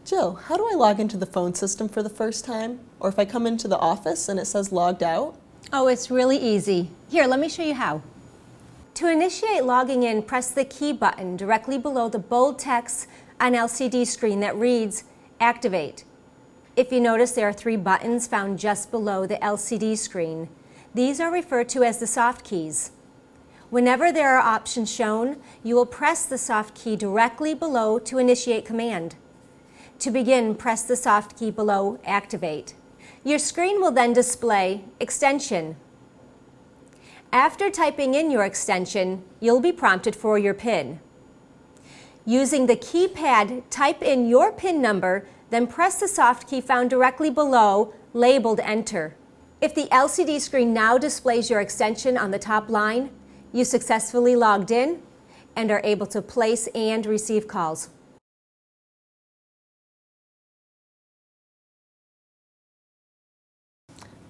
Jill, how do I log into the phone system for the first time? Or if I come into the office and it says logged out? Oh, it's really easy. Here, let me show you how. To initiate logging in, press the key button directly below the bold text on LCD screen that reads Activate. If you notice, there are 3 buttons found just below the LCD screen. These are referred to as the soft keys. Whenever there are options shown, you will press the soft key directly below to initiate command. To begin, press the soft key below Activate. Your screen will then display Extension. After typing in your extension, you'll be prompted for your PIN. Using the keypad, type in your PIN number, then press the soft key found directly below, labeled Enter. If the LCD screen now displays your extension on the top line, you successfully logged in and are able to place and receive calls.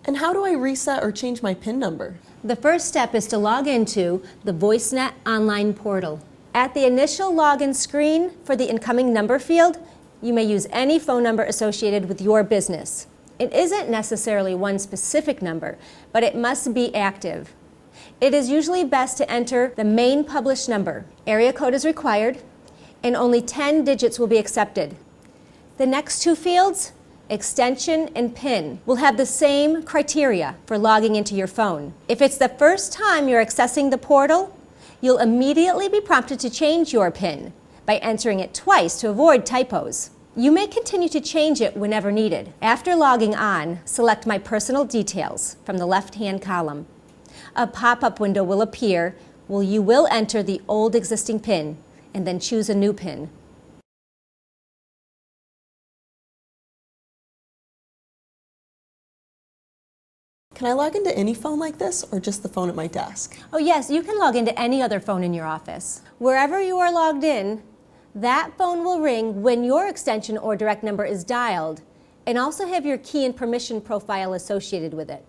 And how do I reset or change my PIN number? The first step is to log into the VoiceNet online portal. At the initial login screen for the incoming number field, you may use any phone number associated with your business. It isn't necessarily one specific number, but it must be active. It is usually best to enter the main published number. Area code is required, and only 10 digits will be accepted. The next 2 fields, extension and PIN, will have the same criteria for logging into your phone. If it's the first time you're accessing the portal, you'll immediately be prompted to change your PIN by entering it twice to avoid typos. You may continue to change it whenever needed. After logging on, select My Personal Details from the left-hand column. A pop-up window will appear where you will enter the old existing PIN and then choose a new PIN. Can I log into any phone like this or just the phone at my desk? Oh yes, you can log into any other phone in your office. Wherever you are logged in, that phone will ring when your extension or direct number is dialed and also have your key and permission profile associated with it.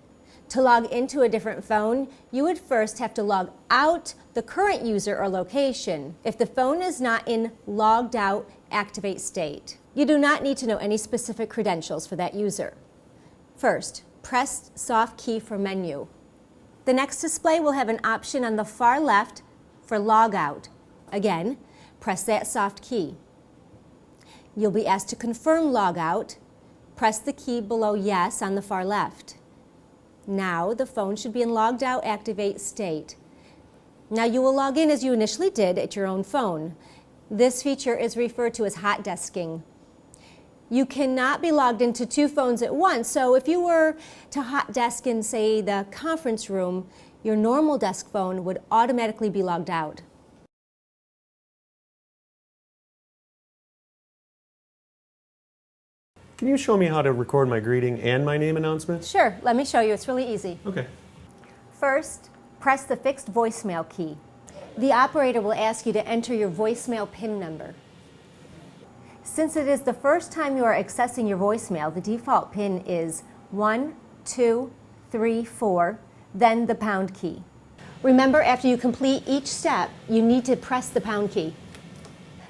To log into a different phone, you would first have to log out the current user or location if the phone is not in logged out activate state. You do not need to know any specific credentials for that user. First, press soft key for menu. The next display will have an option on the far left for log out. Again, press that soft key. You'll be asked to confirm log out. Press the key below yes on the far left. Now the phone should be in logged out activate state. Now you will log in as you initially did at your own phone. This feature is referred to as hot desking. You cannot be logged into 2 phones at once, so if you were to hot desk in, say, the conference room, your normal desk phone would automatically be logged out. Can you show me how to record my greeting and my name announcement? Sure, let me show you. It's really easy. Okay. First, press the fixed voicemail key. The operator will ask you to enter your voicemail PIN number. Since it is the first time you are accessing your voicemail, the default PIN is 1234, then the pound key. Remember, after you complete each step, you need to press the pound key.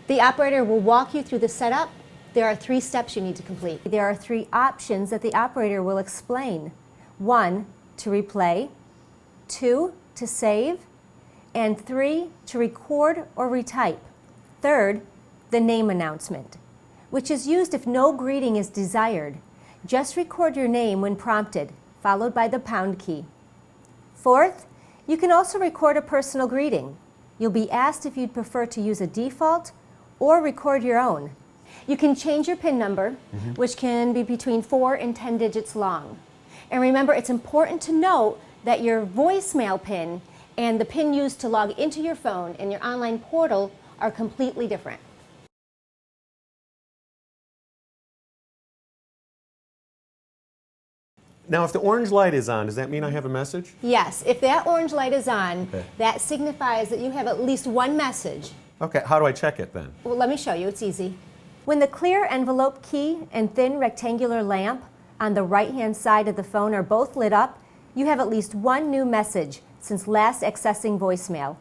The operator will walk you through the setup. There are 3 steps you need to complete. There are 3 options that the operator will explain. 1, to replay, 2, to save, and 3, to record or retype. Third, the name announcement, which is used if no greeting is desired. Just record your name when prompted, followed by the pound key. Fourth, you can also record a personal greeting. You'll be asked if you'd prefer to use a default or record your own. You can change your PIN number, which can be between 4 and 10 digits long. And remember, it's important to note that your voicemail PIN and the PIN used to log into your phone and your online portal are completely different. Now, if the orange light is on, does that mean I have a message? Yes, if that orange light is on, that signifies that you have at least one message. Okay, how do I check it then? Well, let me show you, it's easy. When the clear envelope key and thin rectangular lamp on the right-hand side of the phone are both lit up, you have at least one new message since last accessing voicemail.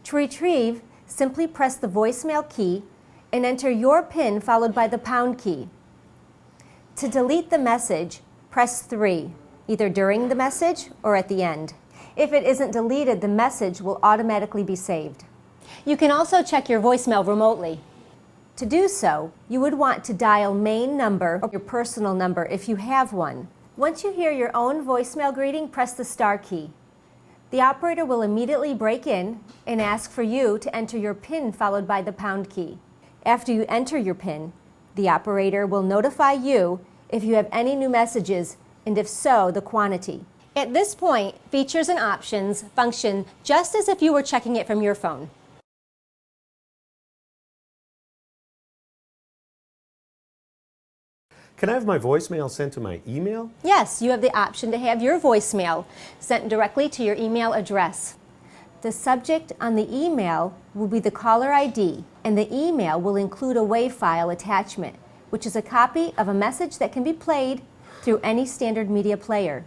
To retrieve, simply press the voicemail key and enter your PIN followed by the pound key. To delete the message, press 3, either during the message or at the end. If it isn't deleted, the message will automatically be saved. You can also check your voicemail remotely. To do so, you would want to dial main number or your personal number if you have one. Once you hear your own voicemail greeting, press the star key. The operator will immediately break in and ask for you to enter your PIN followed by the pound key. After you enter your PIN, the operator will notify you if you have any new messages, and if so, the quantity. At this point, features and options function just as if you were checking it from your phone. Can I have my voicemail sent to my email? Yes, you have the option to have your voicemail sent directly to your email address. The subject on the email will be the caller ID, and the email will include a WAV file attachment, which is a copy of a message that can be played through any standard media player.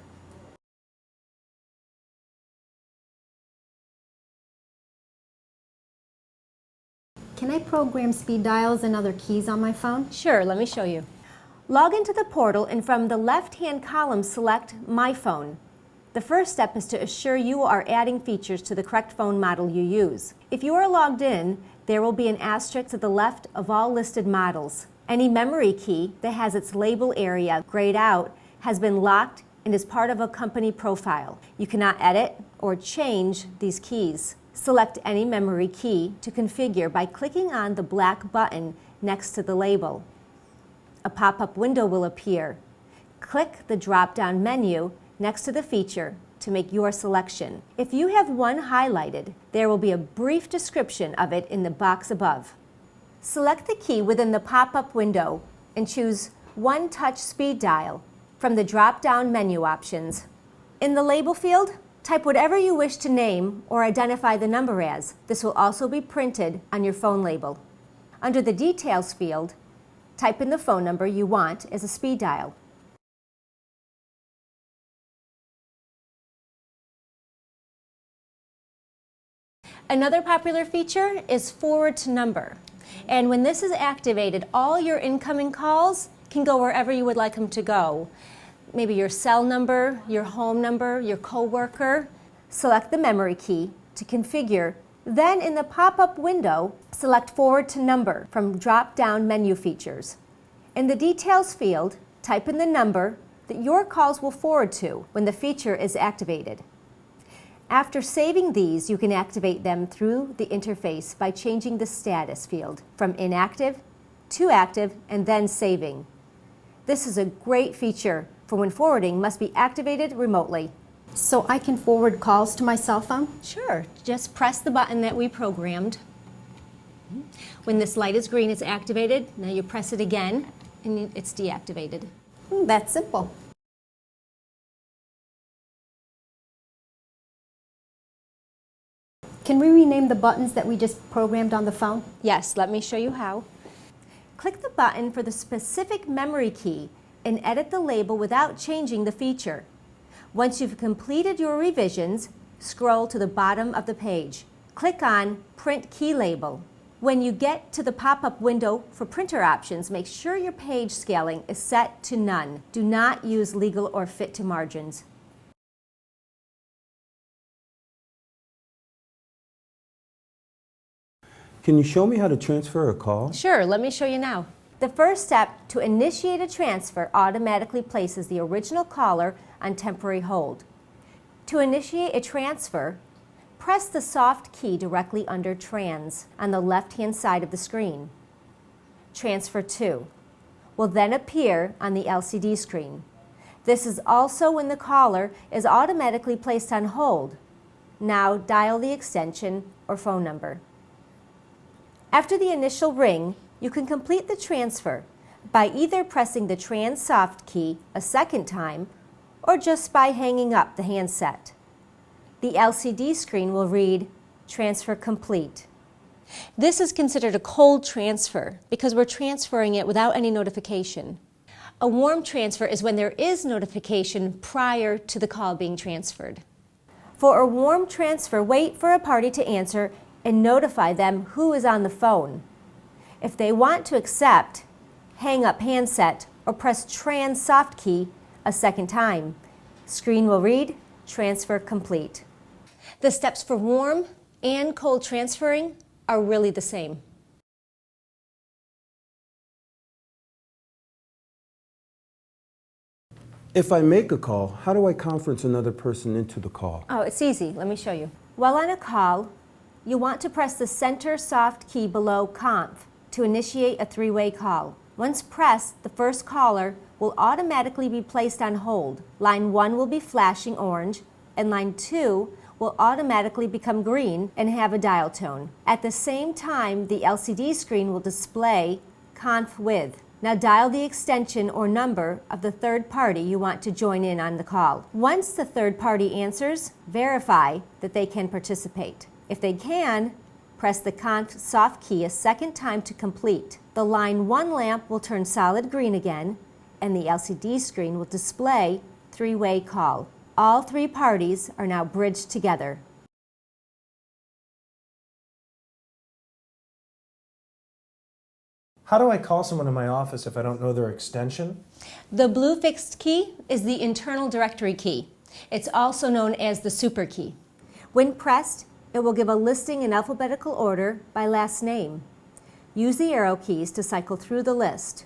Can I program speed dials and other keys on my phone? Sure, let me show you. Log into the portal and from the left-hand column select My Phone. The first step is to assure you are adding features to the correct phone model you use. If you are logged in, there will be an asterisk to the left of all listed models. Any memory key that has its label area grayed out has been locked and is part of a company profile. You cannot edit or change these keys. Select any memory key to configure by clicking on the black button next to the label. A pop-up window will appear. Click the drop-down menu next to the feature to make your selection. If you have one highlighted, there will be a brief description of it in the box above. Select the key within the pop-up window and choose One Touch Speed Dial from the drop-down menu options. In the label field, type whatever you wish to name or identify the number as. This will also be printed on your phone label. Under the Details field, type in the phone number you want as a speed dial. Another popular feature is forward to number. And when this is activated, all your incoming calls can go wherever you would like them to go. Maybe your cell number, your home number, your coworker. Select the memory key to configure. Then in the pop-up window, select Forward to Number from drop-down menu features. In the Details field, type in the number that your calls will forward to when the feature is activated. After saving these, you can activate them through the interface by changing the status field from inactive to active and then saving. This is a great feature for when forwarding must be activated remotely. So I can forward calls to my cell phone? Sure, just press the button that we programmed. When this light is green, it's activated. Now you press it again and it's deactivated. That's simple. Can we rename the buttons that we just programmed on the phone? Yes, let me show you how. Click the button for the specific memory key and edit the label without changing the feature. Once you've completed your revisions, scroll to the bottom of the page. Click on Print Key Label. When you get to the pop-up window for printer options, make sure your page scaling is set to none. Do not use legal or fit to margins. Can you show me how to transfer a call? Sure, let me show you now. The first step to initiate a transfer automatically places the original caller on temporary hold. To initiate a transfer, press the soft key directly under Trans on the left-hand side of the screen. Transfer to will then appear on the LCD screen. This is also when the caller is automatically placed on hold. Now dial the extension or phone number. After the initial ring, you can complete the transfer by either pressing the Trans soft key a second time or just by hanging up the handset. The LCD screen will read, Transfer complete. This is considered a cold transfer because we're transferring it without any notification. A warm transfer is when there is notification prior to the call being transferred. For a warm transfer, wait for a party to answer and notify them who is on the phone. If they want to accept, hang up handset, or press trans soft key a second time, screen will read, transfer complete. The steps for warm and cold transferring are really the same. If I make a call, how do I conference another person into the call? Oh, it's easy. Let me show you. While on a call, you want to press the center soft key below conf to initiate a three-way call. Once pressed, the first caller will automatically be placed on hold. Line 1 will be flashing orange, and line 2 will automatically become green and have a dial tone. At the same time, the LCD screen will display conf with. Now dial the extension or number of the third party you want to join in on the call. Once the third party answers, verify that they can participate. If they can, press the conf soft key a second time to complete. The line 1 lamp will turn solid green again, and the LCD screen will display three-way call. All three parties are now bridged together. How do I call someone in my office if I don't know their extension? The blue fixed key is the internal directory key. It's also known as the super key. When pressed, it will give a listing in alphabetical order by last name. Use the arrow keys to cycle through the list.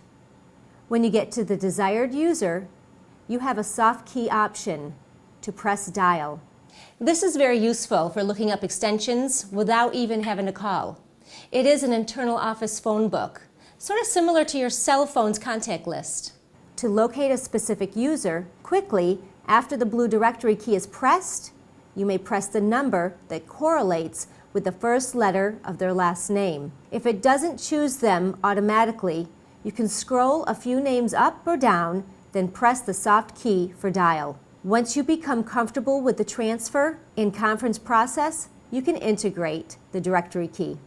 When you get to the desired user, you have a soft key option to press dial. This is very useful for looking up extensions without even having to call. It is an internal office phone book, sort of similar to your cell phone's contact list. To locate a specific user quickly after the blue directory key is pressed, you may press the number that correlates with the first letter of their last name. If it doesn't choose them automatically, you can scroll a few names up or down, then press the soft key for dial. Once you become comfortable with the transfer and conference process, you can integrate the directory key.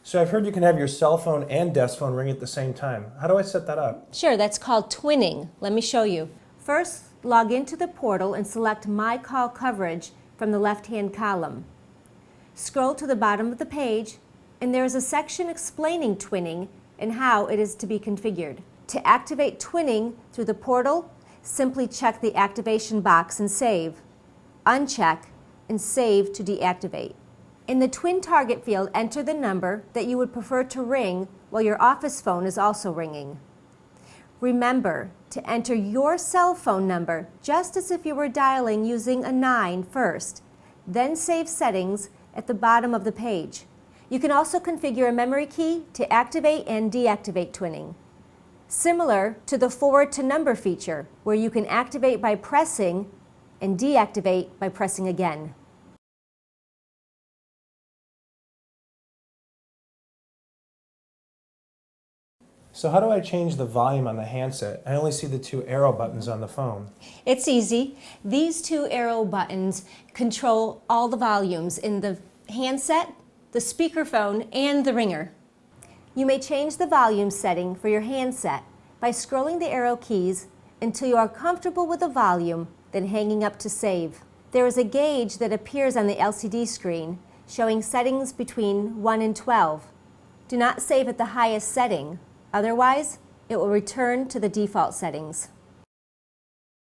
So I've heard you can have your cell phone and desk phone ring at the same time. How do I set that up? Sure, that's called twinning. Let me show you. First, log into the portal and select My Call Coverage from the left-hand column. Scroll to the bottom of the page, and there is a section explaining twinning and how it is to be configured. To activate twinning through the portal, simply check the activation box and save. Uncheck and save to deactivate. In the Twin Target field, enter the number that you would prefer to ring while your office phone is also ringing. Remember to enter your cell phone number just as if you were dialing using a 9 first, then save settings at the bottom of the page. You can also configure a memory key to activate and deactivate twinning, similar to the forward to number feature, where you can activate by pressing and deactivate by pressing again. So how do I change the volume on the handset? I only see the two arrow buttons on the phone. It's easy. These two arrow buttons control all the volumes in the handset, the speakerphone, and the ringer. You may change the volume setting for your handset by scrolling the arrow keys until you are comfortable with the volume, then hanging up to save. There is a gauge that appears on the LCD screen showing settings between 1 and 12. Do not save at the highest setting. Otherwise, it will return to the default settings.